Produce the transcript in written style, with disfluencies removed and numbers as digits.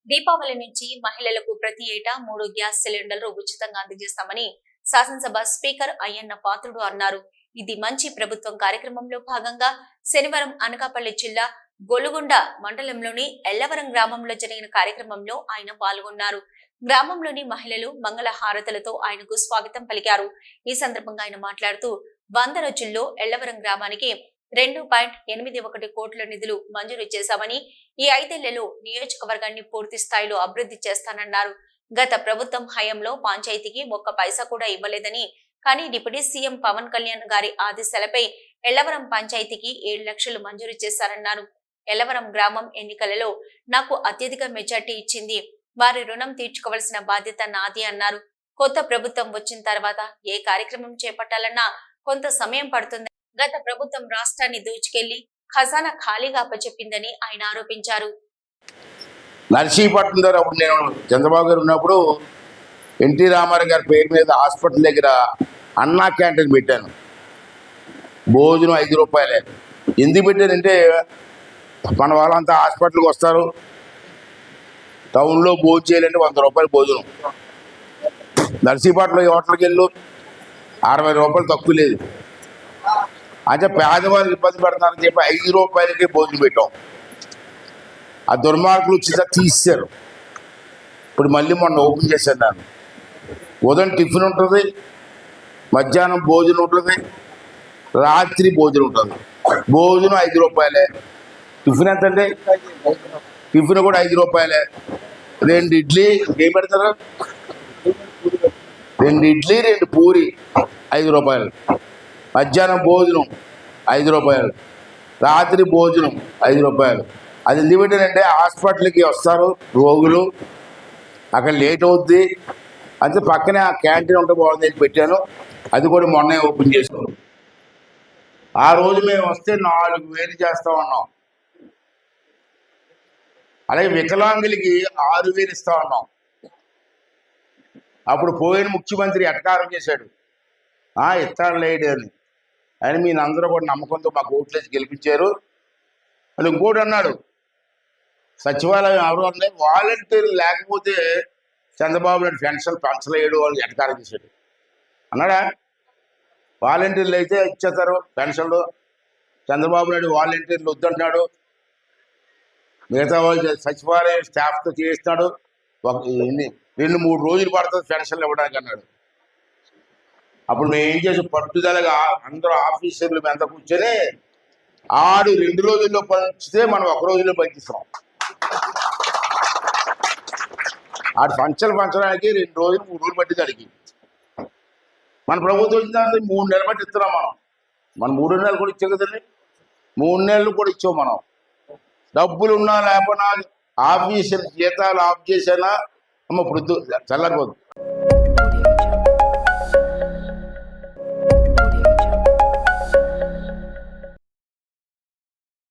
దీపావళి నుంచి మహిళలకు ప్రతి ఏటా 3 గ్యాస్ సిలిండర్లు ఉచితంగా అందజేస్తామని శాసనసభ స్పీకర్ అయ్యన్న పాత్రుడు అన్నారు. ఇది మంచి ప్రభుత్వం కార్యక్రమంలో భాగంగా శనివారం అనకాపల్లి జిల్లా గొలుగొండ మండలంలోని ఎల్లవరం గ్రామంలో జరిగిన కార్యక్రమంలో ఆయన పాల్గొన్నారు. గ్రామంలోని మహిళలు మంగళ హారతులతో ఆయనకు స్వాగతం పలికారు. ఈ సందర్భంగా ఆయన మాట్లాడుతూ 100 రోజుల్లో ఎల్లవరం గ్రామానికి 2.81 కోట్ల నిధులు మంజూరు చేశామని, ఈ 5 ఏళ్లలో నియోజకవర్గాన్ని పూర్తి స్థాయిలో అభివృద్ధి చేస్తానన్నారు. గత ప్రభుత్వం హయాంలో పంచాయతీకి 1 పైసా కూడా ఇవ్వలేదని, కానీ డిప్యూటీ సీఎం పవన్ కళ్యాణ్ గారి ఆదేశాలపై ఎల్లవరం పంచాయతీకి 7 లక్షలు మంజూరు చేశారన్నారు. ఎల్లవరం గ్రామం ఎన్నికలలో నాకు అత్యధిక మెజార్టీ ఇచ్చింది. వారి రుణం తీర్చుకోవాల్సిన బాధ్యత నాది అన్నారు. కొత్త ప్రభుత్వం వచ్చిన తర్వాత ఏ కార్యక్రమం చేపట్టాలన్నా కొంత సమయం పడుతుంది. గత ప్రభుత్వం రాష్ట్రాన్ని దోచుకెళ్లి ఖజానా ఖాళీగా అప్పచెప్పిందని ఆయన ఆరోపించారు. నర్సీపట్నం దగ్గర నేను చంద్రబాబు గారు ఉన్నప్పుడు ఎన్టీ రామారావు గారి పేరు మీద హాస్పిటల్ దగ్గర అన్నా క్యాంటీన్ పెట్టాను. భోజనం 5 రూపాయలే. ఎందుకు పెట్టానంటే మన వాళ్ళంతా హాస్పిటల్కి వస్తారు, టౌన్లో భోజనం చేయాలంటే 100 రూపాయలు భోజనం. నర్సీపట్నంలో హోటల్కి వెళ్ళు 60 రూపాయలు తక్కువ లేదు. అంటే పేదవాళ్ళు ఇబ్బంది పెడతారని చెప్పి 5 రూపాయలకి భోజనం పెట్టాం. ఆ దుర్మార్గులు తీశారు. ఇప్పుడు మళ్ళీ మొన్న ఓపెన్ చేశాను. నేను ఉదయం టిఫిన్ ఉంటుంది, మధ్యాహ్నం భోజనం ఉంటుంది, రాత్రి భోజనం ఉంటుంది. భోజనం 5 రూపాయలే. టిఫిన్ ఎంత అండి? టిఫిన్ కూడా 5 రూపాయలే. 2 ఇడ్లీ ఏం పెడతారు? 2 ఇడ్లీ 2 పూరి 5 రూపాయలు. మధ్యాహ్నం భోజనం 5 రూపాయలు, రాత్రి భోజనం 5 రూపాయలు. అది ఎందుకు పెట్టానంటే హాస్పిటల్కి వస్తారు రోగులు, అక్కడ లేట్ అవుద్ది అంటే పక్కనే ఆ క్యాంటీన్ ఉంటే బాగుంది పెట్టాను. అది కూడా మొన్నే ఓపెన్ చేసాం. ఆ రోజు మేము వస్తే 4,000 చేస్తా ఉన్నాం. అలాగే వికలాంగులకి 6,000 ఇస్తా ఉన్నాం. అప్పుడు పోయిన ముఖ్యమంత్రి ఎటకారం చేశాడు, ఇస్తాడు లేడు అని. ఆయన మీరు అందరూ కూడా నమ్మకంతో మాకు ఓట్లేసి గెలిపించారు అని ఇంకోటి అన్నాడు. సచివాలయం ఎవరు అంటే వాలంటీర్లు లేకపోతే చంద్రబాబు నాయుడు పెన్షన్ పెంచలేడు అని ఎటకారం చేశాడు అన్నాడా? వాలంటీర్లు అయితే ఇచ్చేస్తారు పెన్షన్లు. చంద్రబాబు నాయుడు వాలంటీర్లు వద్దంటున్నాడు. మిగతా వాళ్ళు సచివాలయం స్టాఫ్తో చేస్తున్నాడు. 2-3 రోజులు పడుతుంది పెన్షన్లు ఇవ్వడానికి అన్నాడు. అప్పుడు మేము ఏం చేసాం, పట్టుదలగా అందరూ ఆఫీసర్లు ఎంత కూర్చొని 2 రోజుల్లో పంచితే మనం 1 రోజుల్లో పంచిస్తాం. పెన్షన్ పంచడానికి 2 రోజులు 3 రోజులు పట్టింది అడిగి. మన ప్రభుత్వం వచ్చిన తర్వాత 3 నెలలు బట్టి ఇస్తున్నాం. మనం 3 నెలలు కూడా ఇచ్చాం కదండి. 3 నెలలు కూడా ఇచ్చాం. మనం డబ్బులు ఉన్నా లేకపోయినా ఆఫీసర్ జీతాలు ఆఫ్ చేసినా ఇప్పుడు చల్లారిపోతుంది.